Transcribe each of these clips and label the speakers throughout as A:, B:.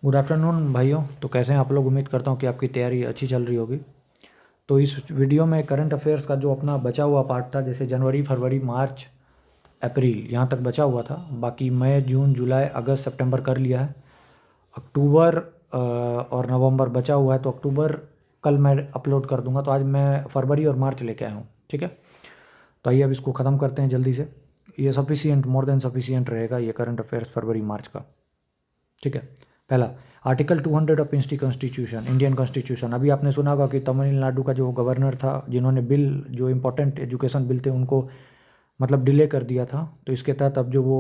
A: Good afternoon भाइयों। तो कैसे हैं आप लोग? उम्मीद करता हूँ कि आपकी तैयारी अच्छी चल रही होगी। तो इस वीडियो में करंट अफेयर्स का जो अपना बचा हुआ पार्ट था, जैसे जनवरी, फरवरी, मार्च, अप्रैल, यहाँ तक बचा हुआ था। बाकी मई, जून, जुलाई, अगस्त, सितंबर कर लिया है। अक्टूबर और नवंबर बचा हुआ है, तो अक्टूबर कल मैं अपलोड कर दूंगा। तो आज मैं फरवरी और मार्च लेके आया हूँ, ठीक है। तो आइए अब इसको ख़त्म करते हैं जल्दी से। ये सफिशियंट, मोर देन सफिशियंट रहेगा ये करंट अफेयर्स फरवरी मार्च का, ठीक है। पहला, आर्टिकल 200 ऑफ इंस्टी कॉन्स्टिट्यूशन, इंडियन कॉन्स्टिट्यूशन। अभी आपने सुना होगा कि तमिलनाडु का जो गवर्नर था, जिन्होंने बिल, जो इंपॉर्टेंट एजुकेशन बिल थे उनको मतलब डिले कर दिया था, तो इसके तहत अब जो वो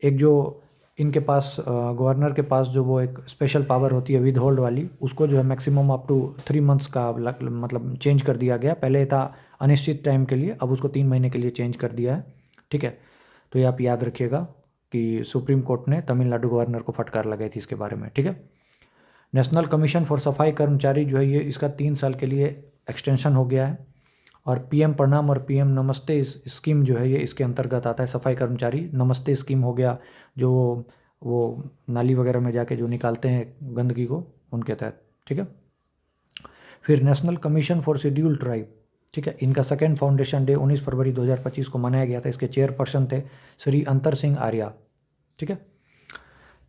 A: एक जो इनके पास गवर्नर के पास जो वो एक स्पेशल पावर होती है विद होल्ड वाली, उसको जो है मैक्सिमम अप टू 3 मंथ्स का मतलब चेंज कर दिया गया। पहले था अनिश्चित टाइम के लिए, अब उसको 3 महीने के लिए चेंज कर दिया है, ठीक है। तो ये आप याद रखिएगा कि सुप्रीम कोर्ट ने तमिलनाडु गवर्नर को फटकार लगाई थी इसके बारे में, ठीक है। नेशनल कमीशन फॉर सफाई कर्मचारी जो है, ये इसका 3 साल के लिए एक्सटेंशन हो गया है। और पीएम प्रणाम और पीएम नमस्ते इस स्कीम जो है, ये इसके अंतर्गत आता है। सफाई कर्मचारी नमस्ते स्कीम हो गया, जो वो नाली वगैरह में जाके जो निकालते हैं गंदगी को, उनके तहत, ठीक है। फिर national commission for scheduled tribe, ठीक है। इनका सेकेंड फाउंडेशन डे 19 फरवरी 2025 को मनाया गया था। इसके चेयरपर्सन थे श्री अंतर सिंह आर्या, ठीक है।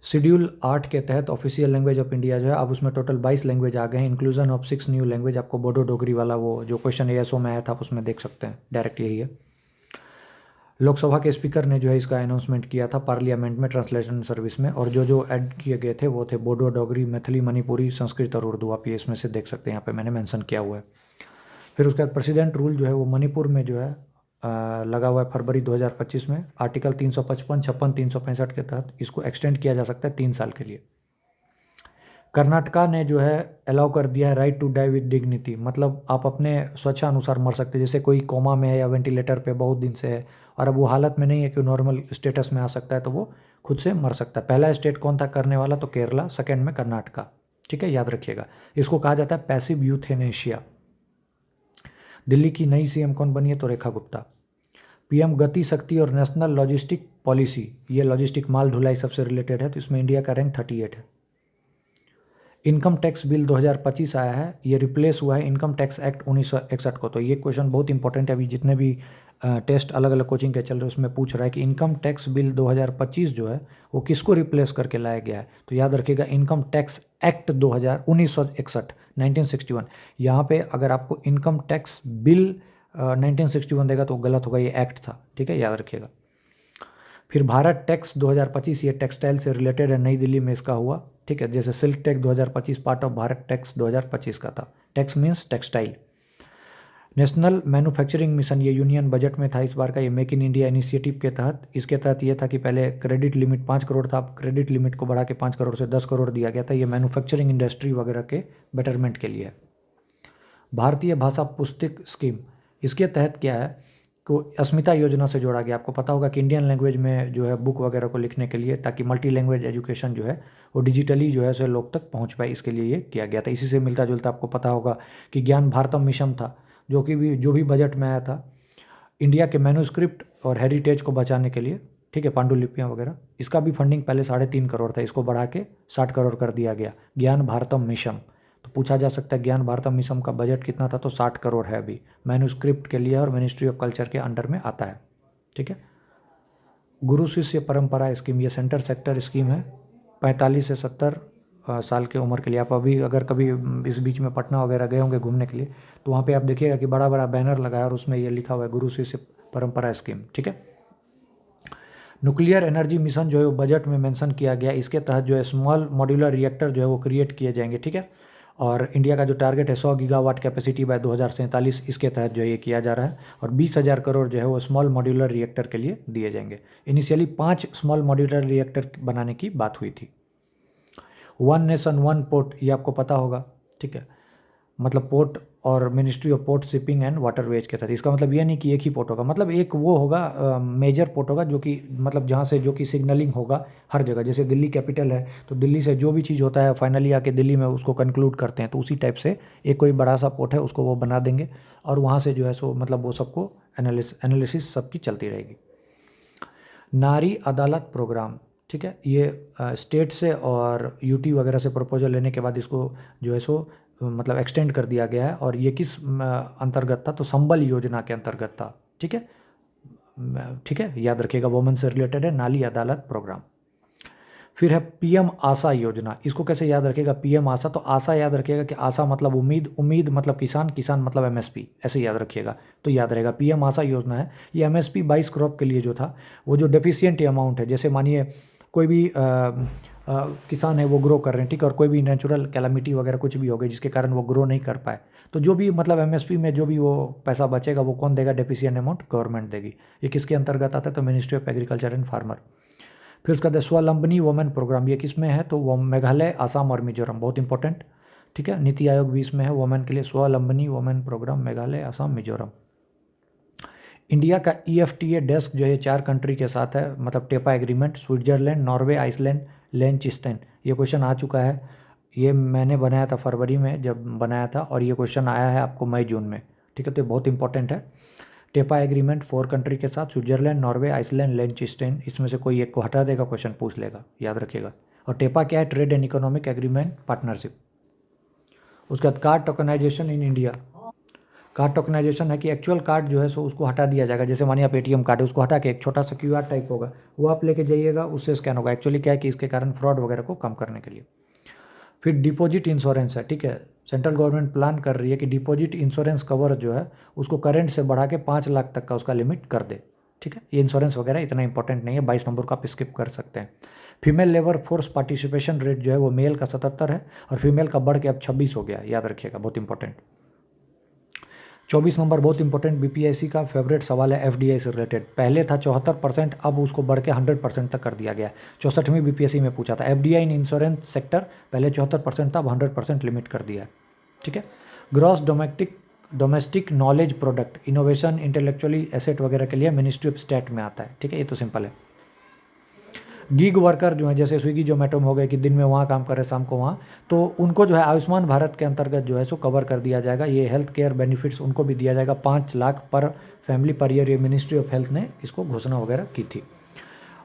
A: शेड्यूल 8 के तहत ऑफिशियल लैंग्वेज ऑफ इंडिया जो है, अब उसमें टोटल 22 लैंग्वेज आ गए हैं, इंक्लूजन ऑफ 6 न्यू लैंग्वेज। आपको बोडो डोगरी वाला वो जो क्वेश्चन एएसओ में आया था, आप उसमें देख सकते हैं, डायरेक्ट यही है। लोकसभा के स्पीकर ने जो है इसका अनाउंसमेंट किया था पार्लियामेंट में ट्रांसलेशन सर्विस में, और जो जो ऐड किए गए थे वो थे बोडो, डोगरी, मैथिली, मणिपुरी, संस्कृत और उर्दू। आप ये इसमें से देख सकते हैं, यहाँ पे मैंने मेंशन किया हुआ है। फिर उसके बाद प्रेसिडेंट रूल जो है वो मणिपुर में जो है लगा हुआ है फरवरी 2025 में। आर्टिकल 355, 56, 365 के तहत इसको एक्सटेंड किया जा सकता है 3 साल के लिए। कर्नाटका ने जो है अलाउ कर दिया है right to die with dignity, मतलब आप अपने स्वेच्छानुसार मर सकते हैं। जैसे कोई कोमा में है या वेंटिलेटर पे बहुत दिन से है और अब वो हालत में नहीं है कि नॉर्मल स्टेटस में आ सकता है, तो वो खुद से मर सकता है। पहला स्टेट कौन था करने वाला? तो केरला, सेकेंड में कर्नाटका, ठीक है, याद रखिएगा। इसको कहा जाता है पैसिव यूथेनेशिया। दिल्ली की नई सीएम कौन बनी है? तो रेखा गुप्ता। पीएम गति शक्ति और नेशनल लॉजिस्टिक पॉलिसी, ये लॉजिस्टिक माल ढुलाई सबसे रिलेटेड है, तो इसमें इंडिया का रैंक 38 है। इनकम टैक्स बिल 2025 आया है, ये रिप्लेस हुआ है इनकम टैक्स एक्ट 1961 को। तो ये क्वेश्चन बहुत इंपॉर्टेंट है। अभी जितने भी टेस्ट अलग अलग कोचिंग के चल रहे हैं उसमें पूछ रहा है कि इनकम टैक्स बिल 2025 जो है वो किसको रिप्लेस करके लाया गया है। तो याद रखिएगा इनकम टैक्स एक्ट 1961, 1961। यहाँ पे अगर आपको इनकम टैक्स बिल 1961 देगा तो गलत होगा, ये एक्ट था, ठीक है, याद रखिएगा। फिर भारत टैक्स 2025, ये टेक्सटाइल से रिलेटेड है, नई दिल्ली में इसका हुआ, ठीक है। जैसे silk tax 2025 part of Bharat tax 2025 का था। Tax means textile. National manufacturing mission, ये यूनियन बजट में था इस बार का, ये मेक इन इंडिया इनिशिएटिव के तहत। इसके तहत ये था कि पहले क्रेडिट लिमिट 5 करोड़ था, अब क्रेडिट लिमिट को बढ़ा के 5 करोड़ से 10 करोड़ दिया गया था। ये मैन्युफैक्चरिंग इंडस्ट्री वगैरह के बेटरमेंट के लिए है। भारतीय भाषा पुस्तक स्कीम, इसके तहत क्या है को अस्मिता योजना से जोड़ा गया। आपको पता होगा कि इंडियन लैंग्वेज में जो है बुक वगैरह को लिखने के लिए, ताकि मल्टी लैंग्वेज एजुकेशन जो है वो डिजिटली जो है सो लोग तक पहुंच पाए, इसके लिए ये किया गया था। इसी से मिलता जुलता आपको पता होगा कि ज्ञान भारतम मिशन था, जो भी बजट में आया था इंडिया के मैन्युस्क्रिप्ट और हेरिटेज को बचाने के लिए, ठीक है, पांडुलिपियाँ वगैरह। इसका भी फंडिंग पहले 3.5 करोड़ था, इसको बढ़ा के 60 करोड़ कर दिया गया, ज्ञान भारतम मिशन। तो पूछा जा सकता है ज्ञान भारतम मिशन का बजट कितना था? तो 60 करोड़ है अभी, मैन्युस्क्रिप्ट के लिए और मिनिस्ट्री ऑफ कल्चर के अंडर में आता है, ठीक है। गुरु शिष्य परंपरा स्कीम, ये सेंटर सेक्टर स्कीम है, 45 से 70 साल की उम्र के लिए। आप अभी अगर कभी इस बीच में पटना वगैरह गए होंगे घूमने के लिए, तो वहाँ पे आप देखिएगा कि बड़ा बड़ा बैनर लगा है और उसमें ये लिखा हुआ है गुरु शिष्य परंपरा स्कीम, ठीक है। न्यूक्लियर एनर्जी मिशन जो है वो बजट में मेंशन किया गया। इसके तहत जो है स्मॉल मॉड्यूलर रिएक्टर जो है वो क्रिएट किए जाएंगे, ठीक है। और इंडिया का जो टारगेट है 100 गीगावाट कैपेसिटी बाय 2047, इसके तहत जो है ये किया जा रहा है। और 20,000 करोड़ जो है वो स्मॉल मॉड्यूलर रिएक्टर के लिए दिए जाएंगे। इनिशियली 5 स्मॉल मॉड्यूलर रिएक्टर बनाने की बात हुई थी। वन नेशन वन पोर्ट, ये आपको पता होगा, ठीक है, मतलब पोर्ट और ministry of port shipping and waterways के तहत। इसका मतलब ये नहीं कि एक ही पोर्ट होगा, मतलब एक वो होगा मेजर पोर्ट होगा जो कि मतलब जहाँ से जो कि सिग्नलिंग होगा हर जगह। जैसे दिल्ली कैपिटल है तो दिल्ली से जो भी चीज़ होता है फाइनली आके दिल्ली में उसको कंक्लूड करते हैं, तो उसी टाइप से एक कोई बड़ा सा पोर्ट है उसको वो बना देंगे और वहाँ से जो है सो मतलब वो सबको एनालिसिस सबकी चलती रहेगी। नारी अदालत प्रोग्राम, ठीक है। ये स्टेट से और यूटी वगैरह से प्रपोजल लेने के बाद इसको जो है सो मतलब एक्सटेंड कर दिया गया है। और ये किस अंतर्गत था, तो संबल योजना के अंतर्गत था। ठीक है, ठीक है, याद रखिएगा, वुमेन से रिलेटेड है, नाली अदालत प्रोग्राम। फिर है पीएम आशा योजना। इसको कैसे याद रखिएगा, पीएम आशा, तो आशा याद रखिएगा कि आशा मतलब उम्मीद, उम्मीद मतलब किसान, किसान मतलब एमएसपी, ऐसे याद रखिएगा। तो याद रहेगा पीएम आशा योजना है। ये एमएसपी 22 क्रॉप के लिए जो था, वो जो डेफिशिएंट अमाउंट है, जैसे मानिए कोई भी किसान है वो ग्रो कर रहे हैं, ठीक है, और कोई भी नेचुरल कैलामिटी वगैरह कुछ भी हो गई जिसके कारण वो ग्रो नहीं कर पाए, तो जो भी मतलब एमएसपी में जो भी वो पैसा बचेगा वो कौन देगा, डेफिशिएंट अमाउंट गवर्नमेंट देगी। ये किसके अंतर्गत आता है, तो ministry of agriculture and farmer. फिर उसका बाद स्वावलंबनी वुमेन प्रोग्राम, ये किस में है, तो वो मेघालय, आसाम और मिजोरम, बहुत इंपॉर्टेंट। ठीक है, नीति आयोग भी इसमें है वुमेन के लिए, Swavalambini women programme Meghalaya, Assam, Mizoram. India का EFTA डेस्क जो है 4 कंट्री के साथ है, मतलब TEPA agreement, Switzerland, Norway, Iceland, Liechtenstein. ये क्वेश्चन आ चुका है, ये मैंने बनाया था फरवरी में जब बनाया था, और ये क्वेश्चन आया है आपको मई जून में। ठीक है, तो ये बहुत इंपॉर्टेंट है। टेपा एग्रीमेंट 4 कंट्री के साथ, स्विट्जरलैंड, नॉर्वे, आइसलैंड, लेंचस्टेन, इसमें से कोई एक को हटा देगा, क्वेश्चन पूछ लेगा, याद रखिएगा। और टेपा क्या है, trade and economic agreement partnership. उसके बाद card tokenisation in India. Card tokenisation है कि एक्चुअल कार्ड जो है सो उसको हटा दिया जाएगा, जैसे मानिए आप ATM कार्ड है, उसको हटा के एक छोटा सा QR टाइप होगा, वो आप लेके जाइएगा, उससे स्कैन होगा। एक्चुअली क्या है कि इसके कारण फ्रॉड वगैरह को कम करने के लिए। फिर डिपॉजिट इंश्योरेंस है, ठीक है, सेंट्रल गवर्नमेंट प्लान कर रही है कि डिपॉजिट इंश्योरेंस कवर जो है उसको करंट से बढ़ा के 5 लाख तक का उसका लिमिट कर दे। ठीक है, ये इंश्योरेंस वगैरह इतना इंपॉर्टेंट नहीं है, 22 नंबर को आप स्किप कर सकते हैं। Female labour force participation rate जो है वो मेल का 77 है, और फीमेल का बढ़ के अब 26 हो गया, याद रखिएगा, बहुत इंपॉर्टेंट। 24 नंबर बहुत इंपॉर्टेंट, BPSC का फेवरेट सवाल है, FDI से रिलेटेड। पहले था 74%, अब उसको बढ़ के 100% तक कर दिया गया। 64वीं BPSC में पूछा था, FDI इन इंश्योरेंस सेक्टर, पहले 74% था, अब 100% लिमिट कर दिया है। ठीक है, gross domestic knowledge product, innovation, intellectually asset वगैरह के लिए मिनिस्ट्री ऑफ स्टेट में आता है। ठीक है, ये तो सिंपल है। गिग वर्कर जो है, जैसे स्विगी जोमेटो में हो गए कि दिन में वहाँ काम कर रहे शाम को वहाँ, तो उनको जो है आयुष्मान भारत के अंतर्गत जो है सो कवर कर दिया जाएगा। ये हेल्थ केयर बेनिफिट्स उनको भी दिया जाएगा, 5 लाख पर फैमिली पर ईयर। ये मिनिस्ट्री ऑफ हेल्थ ने इसको घोषणा वगैरह की थी।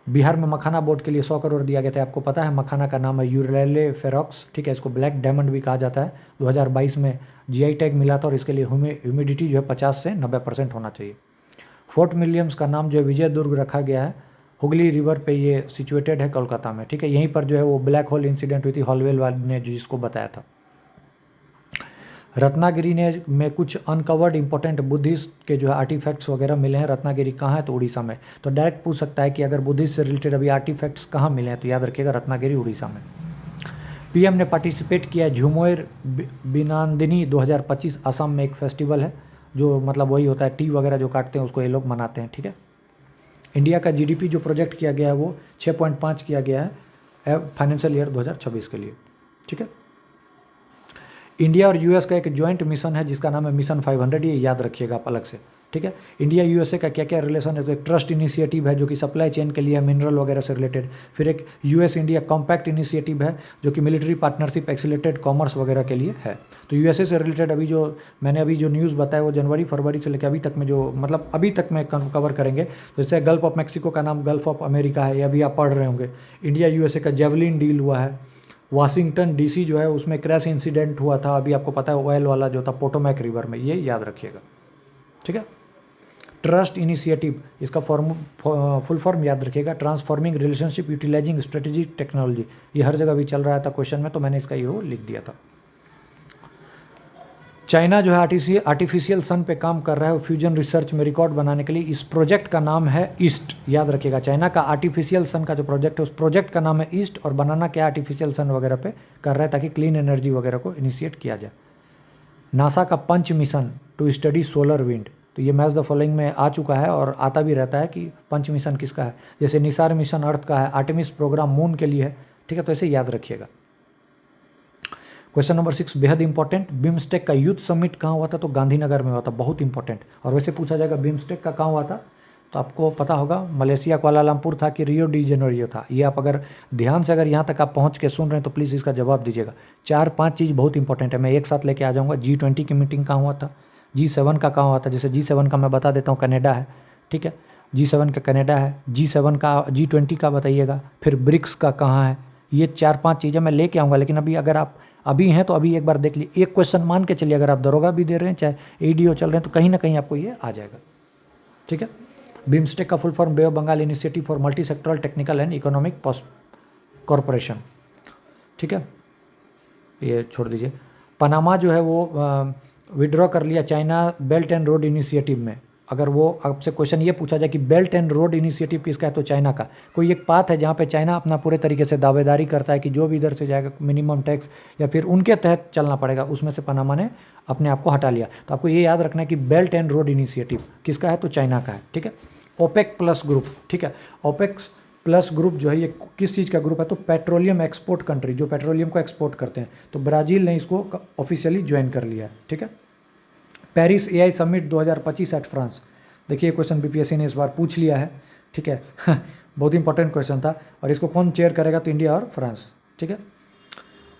A: बिहार में मखाना बोर्ड के लिए 100 करोड़ दिया गया था। आपको पता है मखाना का नाम है यूरेले फेरोक्स। ठीक है, इसको ब्लैक डायमंड भी कहा जाता है। 2022 में GI टैग मिला था, और इसके लिए ह्यूमिडिटी जो है 50 से 90% होना चाहिए। फोर्ट विलियम्स का नाम जो है विजय दुर्ग रखा गया है, हुगली रिवर पे ये सिचुएटेड है कोलकाता में। ठीक है, यहीं पर जो है वो ब्लैक होल इंसिडेंट हुई थी, हॉलवेल वाले ने जिसको बताया था। रत्नागिरी में कुछ अनकवर्ड इंपॉर्टेंट बुद्धिस्ट के जो है आर्टिफैक्ट्स वगैरह मिले हैं। रत्नागिरी कहाँ है, तो उड़ीसा में। तो डायरेक्ट पूछ सकता है कि अगर बुद्धिस्ट से रिलेटेड अभी आर्टिफैक्ट्स कहाँ मिले हैं, तो याद रखिएगा रत्नागिरी उड़ीसा में। PM ने पार्टिसिपेट किया झुमोर बिनांदिनी 2025, असम में एक फेस्टिवल है, जो मतलब वही होता है टी वगैरह जो काटते हैं उसको ये लोग मनाते हैं। ठीक है, इंडिया का GDP जो प्रोजेक्ट किया गया है वो 6.5 किया गया है फाइनेंशियल ईयर 2026 के लिए। ठीक है, इंडिया और US का एक जॉइंट मिशन है जिसका नाम है मिशन 500, ये याद रखिएगा आप अलग से। ठीक है, इंडिया USA का क्या क्या रिलेशन है, तो एक ट्रस्ट इनिशिएटिव है जो कि सप्लाई चेन के लिए मिनरल वगैरह से रिलेटेड। फिर एक US इंडिया कॉम्पैक्ट इनिशिएटिव है जो कि मिलिट्री पार्टनरशिप, एक्सीलेटेड कॉमर्स वगैरह के लिए है। तो USA से रिलेटेड अभी जो मैंने अभी जो न्यूज़ बताया वो जनवरी फरवरी से लेकर अभी तक में जो मतलब अभी तक में कवर करेंगे। तो जैसे गल्फ ऑफ मैक्सिको का नाम गल्फ ऑफ अमेरिका है, ये अभी आप पढ़ रहे होंगे। इंडिया USA का जेवलिन डील हुआ है। वाशिंगटन DC जो है उसमें क्रैश इंसिडेंट हुआ था, अभी आपको पता है ऑयल वाला जो था पोटोमैक रिवर में, ये याद रखिएगा। ठीक है, ट्रस्ट इनिशिएटिव, इसका फुल फॉर्म याद रखिएगा, transforming relationship utilising strategic technology. ये हर जगह भी चल रहा था क्वेश्चन में, तो मैंने इसका ये लिख दिया था। चाइना जो है आर्टिफिशियल सन पे काम कर रहा है, फ्यूजन रिसर्च में रिकॉर्ड बनाने के लिए। इस प्रोजेक्ट का नाम है ईस्ट, याद रखिएगा। चाइना का आर्टिफिशियल सन का जो प्रोजेक्ट है उस प्रोजेक्ट का नाम है ईस्ट, और बनाना क्या आर्टिफिशियल सन वगैरह पे कर रहा है ताकि क्लीन एनर्जी वगैरह को इनिशिएट किया जाए। नासा का PUNCH mission to study solar wind, तो ये मैच द फॉलोइंग में आ चुका है और आता भी रहता है कि पंच मिशन किसका है। जैसे निसार मिशन अर्थ का है, आर्टेमिस प्रोग्राम मून के लिए है। ठीक है, तो ऐसे याद रखिएगा। क्वेश्चन नंबर 6 बेहद इंपॉर्टेंट, बिम्स्टेक का यूथ समिट कहाँ हुआ था, तो गांधीनगर में हुआ था, बहुत इंपॉर्टेंट। और वैसे पूछा जाएगा बिम्स्टेक का कहाँ हुआ था, तो आपको पता होगा मलेशिया कुआलालंपुर था कि रियो डी जेनेरियो था। ये आप अगर ध्यान से अगर यहाँ तक आप पहुँच के सुन रहे हैं तो प्लीज़ इसका जवाब दीजिएगा। 4-5 चीज़ बहुत इंपॉर्टेंट है, मैं एक साथ लेके आ जाऊँगा। G20 की मीटिंग कहाँ हुआ था, G7 का कहाँ हुआ था। जैसे G7 का मैं बता देता हूँ, कनाडा है। ठीक है, G7 का कनाडा है, G7 का G20 का बताइएगा, फिर ब्रिक्स का कहाँ है। ये 4-5 चीज़ें मैं लेके आऊँगा, लेकिन अभी अगर आप अभी हैं तो अभी एक बार देख लीजिए। एक क्वेश्चन मान के चलिए, अगर आप दरोगा भी दे रहे हैं चाहे ADO चल रहे हैं तो कहीं ना कहीं आपको ये आ जाएगा, ठीक है। बिम्स्टेक का full form bay of Bengal initiative for multi sectoral technical and economic corporation, ठीक है, ये छोड़ दीजिए। पनामा जो है वो विड्रॉ कर लिया China belt and road initiative में। अगर वो आपसे क्वेश्चन ये पूछा जाए कि बेल्ट एंड रोड इनिशिएटिव किसका है, तो चाइना का। कोई एक पाथ है जहाँ पे चाइना अपना पूरे तरीके से दावेदारी करता है कि जो भी इधर से जाएगा मिनिमम टैक्स या फिर उनके तहत चलना पड़ेगा, उसमें से पनामा ने अपने आप को हटा लिया। तो आपको ये याद रखना है कि बेल्ट एंड रोड इनिशिएटिव किसका है, तो चाइना का है, ठीक है। ओपेक प्लस ग्रुप, ठीक है। ओपेक्स प्लस ग्रुप जो है ये किस चीज़ का ग्रुप है, तो पेट्रोलियम एक्सपोर्ट कंट्री, जो पेट्रोलियम को एक्सपोर्ट करते हैं। तो ब्राज़ील ने इसको ऑफिशियली ज्वाइन कर लिया है, ठीक है। Paris AI summit 2025 at France. देखिए क्वेश्चन BPSC ने इस बार पूछ लिया है, ठीक है। बहुत इंपॉर्टेंट क्वेश्चन था। और इसको कौन चेयर करेगा, तो इंडिया और फ्रांस, ठीक है।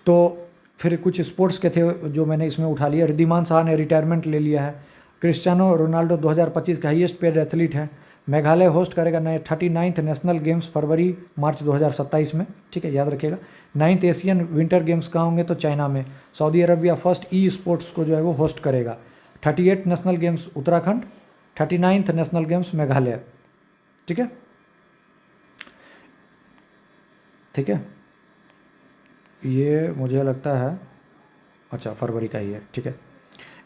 A: तो फिर कुछ स्पोर्ट्स के थे जो मैंने इसमें उठा लिया। रिद्धिमान साहा ने रिटायरमेंट ले लिया है। क्रिस्टियानो रोनाल्डो 2025 का हाईएस्ट पेड एथलीट है। मेघालय होस्ट करेगा नए 39th नेशनल गेम्स फरवरी मार्च 2027 में, ठीक है, याद रखिएगा। 9th एशियन विंटर गेम्स कहाँ होंगे, तो चाइना में। सऊदी अरबिया फर्स्ट स्पोर्ट्स को जो है वो होस्ट करेगा। 38 national games Uttarakhand, 39th national games Meghalaya, ठीक है, ठीक है। ये मुझे लगता है अच्छा फरवरी का ही है, ठीक है।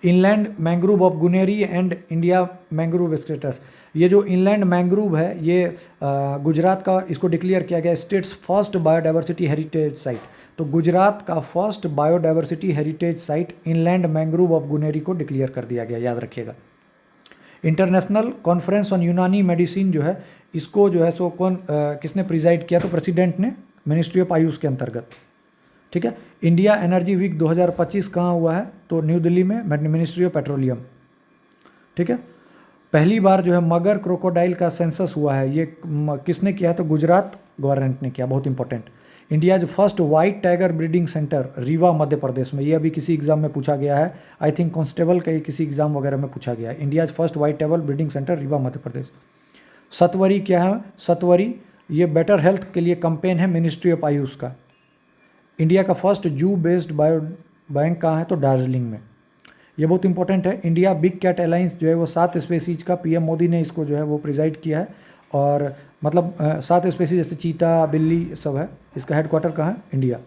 A: Inland mangrove of Guneri and India mangrove status. ये जो इनलैंड मैंग्रोव है ये गुजरात का, इसको डिक्लेयर किया गया states first biodiversity heritage site. तो गुजरात का first biodiversity heritage site inland mangrove of Guneri को डिक्लेयर कर दिया गया, याद रखिएगा। International conference on Unani medicine जो है इसको जो है सो किसने प्रिजाइड किया, तो प्रेसिडेंट ने, मिनिस्ट्री ऑफ आयुष के अंतर्गत, ठीक है। इंडिया एनर्जी वीक 2025 कहाँ हुआ है, तो न्यू दिल्ली में, मिनिस्ट्री ऑफ पेट्रोलियम, ठीक है। पहली बार जो है मगर क्रोकोडाइल का सेंसस हुआ है, ये किसने किया है, तो गुजरात गवर्नमेंट ने किया, बहुत important. India's first white tiger breeding centre Rewa Madhya Pradesh में। ये अभी किसी एग्जाम में पूछा गया है, आई थिंक कांस्टेबल का किसी एग्जाम वगैरह में पूछा गया है। India's first white tiger breeding centre Rewa Madhya Pradesh. Satwari क्या है, सतवरी ये बेटर हेल्थ के लिए कंपेन है मिनिस्ट्री ऑफ आयुष का। इंडिया का फर्स्ट जू बेस्ड बायो बैंक कहाँ है, तो दार्जिलिंग में। ये बहुत इंपॉर्टेंट है। इंडिया बिग कैट अलायंस जो है वो 7 स्पेसीज का, PM मोदी ने इसको जो है वो प्रिजाइड किया है। और मतलब 7 स्पेसीज जैसे चीता, बिल्ली सब है। इसका हेडक्वार्टर कहाँ है, India.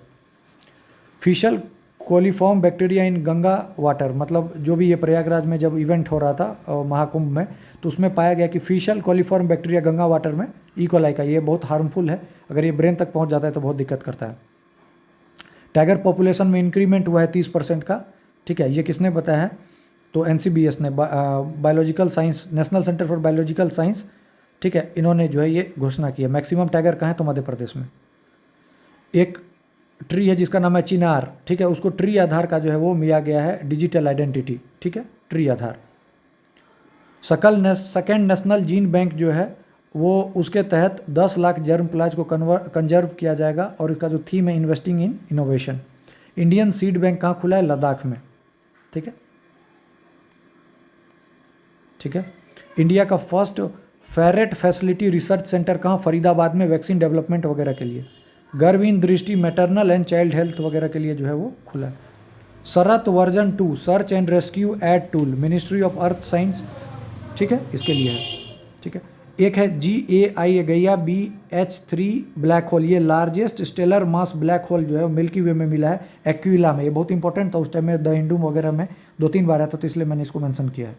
A: Faecal coliform bacteria in Ganga water, मतलब जो भी ये प्रयागराज में जब इवेंट हो रहा था महाकुंभ में, तो उसमें पाया गया कि फिशल कोलिफॉर्म बैक्टीरिया गंगा वाटर में E. coli का, ये बहुत हार्मफुल है। अगर ये ब्रेन तक पहुँच जाता है तो बहुत दिक्कत करता है। टाइगर पॉपुलेशन में इंक्रीमेंट हुआ है 30% का, ठीक है। ये किसने बताया है, तो NCBS ने, biological science, national centre for biological science, ठीक है, इन्होंने जो है ये घोषणा की है। मैक्सिमम टाइगर कहाँ है, तो मध्य प्रदेश में। एक ट्री है जिसका नाम है चिनार, ठीक है, उसको ट्री आधार का जो है वो मिला गया है डिजिटल आइडेंटिटी, ठीक है, ट्री आधार। सेकेंड नेशनल जीन बैंक जो है वो उसके तहत 10 लाख जर्म प्लाज को कंजर्व किया जाएगा। और इसका जो थीम है investing in innovation. Indian seed bank कहाँ खुला है, लद्दाख में, ठीक है, ठीक है। इंडिया का first ferret facility research centre कहाँ, फरीदाबाद में, वैक्सीन डेवलपमेंट वगैरह के लिए। गर्भहीन दृष्टि, मैटरनल एंड चाइल्ड हेल्थ वगैरह के लिए जो है वो खुला है। SARAT version 2 search and rescue aid tool, ministry of earth science, ठीक है, इसके लिए है, ठीक है। एक है GAI Gaia BH3 black hole, ये largest stellar mass black hole जो है मिल्की वे में मिला है एक्विला में। ये बहुत इंपॉर्टेंट था उस टाइम में, द हिंदू वगैरह में 2-3 बार आया था, तो इसलिए मैंने इसको मेंशन किया है।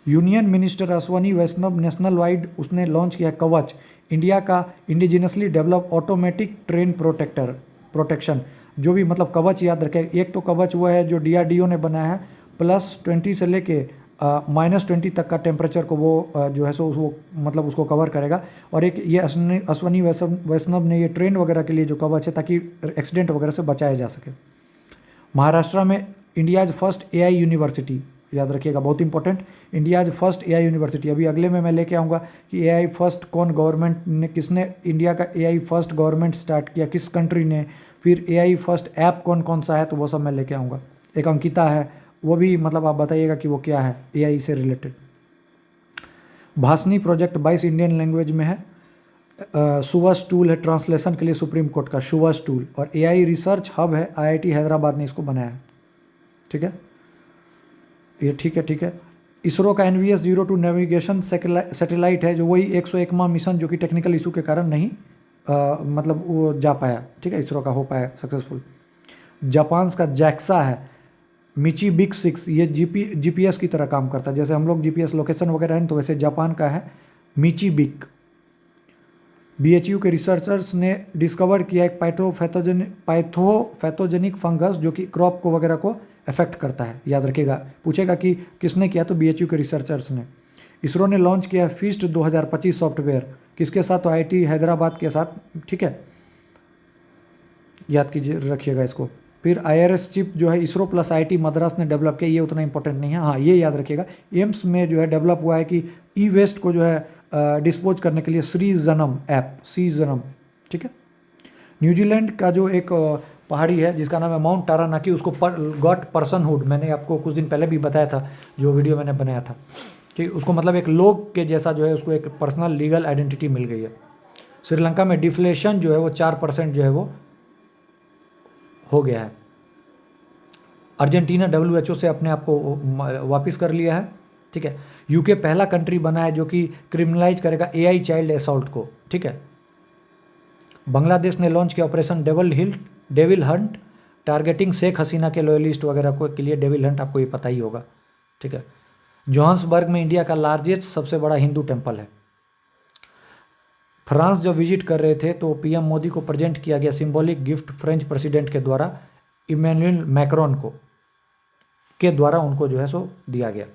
A: यूनियन मिनिस्टर अश्वनी वैष्णव नेशनल वाइड उसने लॉन्च किया कवच, इंडिया का indigenously develop automatic train protection. जो भी मतलब कवच याद रखें, एक तो कवच वो है जो DRDO ने बनाया है, +20 से लेके -20 तक का टेम्परेचर को वो जो है सो वो मतलब उसको कवर करेगा। और एक ये अश्वनी वैष्णव ने ये ट्रेन वगैरह के लिए जो कवच है ताकि एक्सीडेंट वगैरह से बचाया जा सके। महाराष्ट्र में इंडियाज फर्स्ट AI यूनिवर्सिटी, याद रखिएगा, बहुत important, India's first AI university. अभी अगले में मैं लेके आऊँगा कि AI फर्स्ट कौन गवर्नमेंट ने, किसने इंडिया का AI फर्स्ट गवर्नमेंट स्टार्ट किया, किस कंट्री ने, फिर AI फर्स्ट ऐप कौन कौन सा है, तो वो सब मैं लेके आऊँगा। एक अंकिता है, वो भी मतलब आप बताइएगा कि वो क्या है AI से रिलेटेड। भासनी प्रोजेक्ट 22 इंडियन लैंग्वेज में है। सुवस टूल है ट्रांसलेशन के लिए सुप्रीम कोर्ट का, सुवस टूल। और एआई रिसर्च हब है, आईआईटी हैदराबाद ने इसको बनाया है। ठीक है, ये ठीक है। इसरो का NVS-02 नेविगेशन सैटेलाइट है, जो वही 101वां मिशन जो कि टेक्निकल इशू के कारण नहीं मतलब वो जा पाया। ठीक है, इसरो का हो पाया सक्सेसफुल। जापान का जैक्सा है, मिचीबिक 6, ये GPS की तरह काम करता है। जैसे हम लोग GPS लोकेशन वगैरह है, तो वैसे जापान का है मिचीबिक। BHU के रिसर्चर्स ने डिस्कवर किया एक पैथोफैथोजेनिक फंगस जो कि क्रॉप को वगैरह को अफेक्ट करता है। याद रखिएगा, पूछेगा कि किसने किया, तो BHU के रिसर्चर्स ने। इसरो ने लॉन्च किया फिस्ट 2025 सॉफ्टवेयर, किसके साथ, तो IIT हैदराबाद के साथ। ठीक है, याद कीजिए, रखिएगा इसको। फिर IRS चिप जो है इसरो प्लस IIT मद्रास ने डेवलप किया, ये उतना इंपॉर्टेंट नहीं है। हाँ, ये याद रखिएगा, एम्स में जो है डेवलप हुआ है कि ई-वेस्ट को जो है डिस्पोज करने के लिए सीजनम ऐप, सीजनम। ठीक है, न्यूजीलैंड का जो एक पहाड़ी है जिसका नाम है माउंट टारानाकी, उसको गॉट पर्सनहुड, मैंने आपको कुछ दिन पहले भी बताया था जो वीडियो मैंने बनाया था। ठीक, उसको मतलब एक लोग के जैसा जो है उसको एक पर्सनल लीगल आइडेंटिटी मिल गई है। श्रीलंका में डिफ्लेशन जो है वो 4% जो है वो हो गया है। अर्जेंटीना WHO से अपने आप को वापस कर लिया है। ठीक है, UK पहला कंट्री बना है जो कि क्रिमिनलाइज करेगा AI चाइल्ड असॉल्ट को। ठीक है, बांग्लादेश ने लॉन्च किया operation devil hunt, targeting Sheikh Hasina के लॉयलिस्ट वगैरह को के लिए। डेविल हंट आपको ये पता ही होगा। ठीक है, जोहान्सबर्ग में इंडिया का लार्जेस्ट सबसे बड़ा हिंदू टेम्पल है। फ्रांस जब विजिट कर रहे थे तो PM मोदी को प्रेजेंट किया गया सिंबॉलिक गिफ्ट फ्रेंच प्रेसिडेंट के द्वारा, इमैनुअल मैक्रोन को के द्वारा उनको जो है सो दिया गया।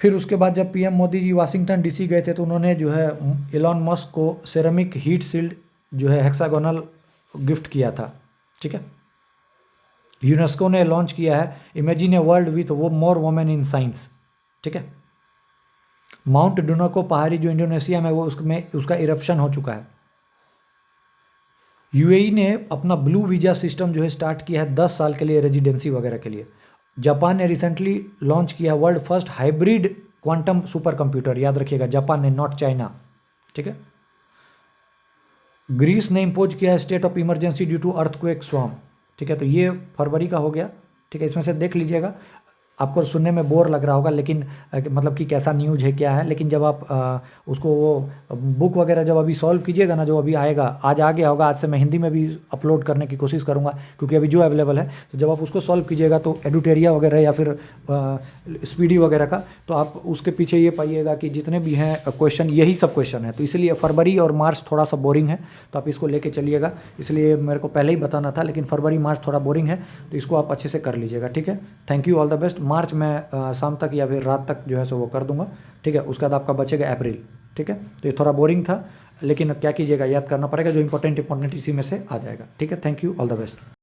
A: फिर उसके बाद जब PM Modi ji Washington DC गए थे तो उन्होंने जो है एलॉन मस्क को सेरेमिक हीट शील्ड जो है हेक्सागोनल गिफ्ट किया था। ठीक है, यूनेस्को ने लॉन्च किया है imagine a world with more women in science. ठीक है, माउंट डुनाको पहाड़ी जो इंडोनेशिया में, वो उसमें उसका इरप्शन हो चुका है। UAE ने अपना ब्लू वीजा सिस्टम जो है स्टार्ट किया है 10 साल के लिए रेजिडेंसी वगैरह के लिए। जापान ने रिसेंटली लॉन्च किया world first hybrid quantum super computer. याद रखिएगा, जापान ने, नॉट चाइना। ठीक है, ग्रीस ने इम्पोज किया है state of emergency due to earthquake swarm. ठीक है, तो ये फरवरी का हो गया। ठीक है, इसमें से देख लीजिएगा। आपको सुनने में बोर लग रहा होगा, लेकिन मतलब कि कैसा न्यूज़ है क्या है, लेकिन जब आप उसको वो बुक वगैरह जब अभी सॉल्व कीजिएगा ना, जो अभी आएगा, आज आ गया होगा, आज से मैं हिंदी में भी अपलोड करने की कोशिश करूँगा क्योंकि अभी जो अवेलेबल है, तो जब आप उसको सॉल्व कीजिएगा तो एडुटेरिया वगैरह या फिर स्पीडी वगैरह का, तो आप उसके पीछे ये पाइएगा कि जितने भी हैं क्वेश्चन, यही सब क्वेश्चन है। तो इसलिए फरवरी और मार्च थोड़ा सा बोरिंग है, तो आप इसको लेके चलिएगा। इसलिए मेरे को पहले ही बताना था, लेकिन फरवरी मार्च थोड़ा बोरिंग है, तो इसको आप अच्छे से कर लीजिएगा। ठीक है, thank you, all the best. मार्च में शाम तक या फिर रात तक जो है सो वो कर दूंगा। ठीक है, उसके बाद आपका बचेगा अप्रैल। ठीक है, तो ये थोड़ा बोरिंग था, लेकिन अब क्या कीजिएगा, याद करना पड़ेगा, जो इंपॉर्टेंट इसी में से आ जाएगा। ठीक है, thank you, all the best.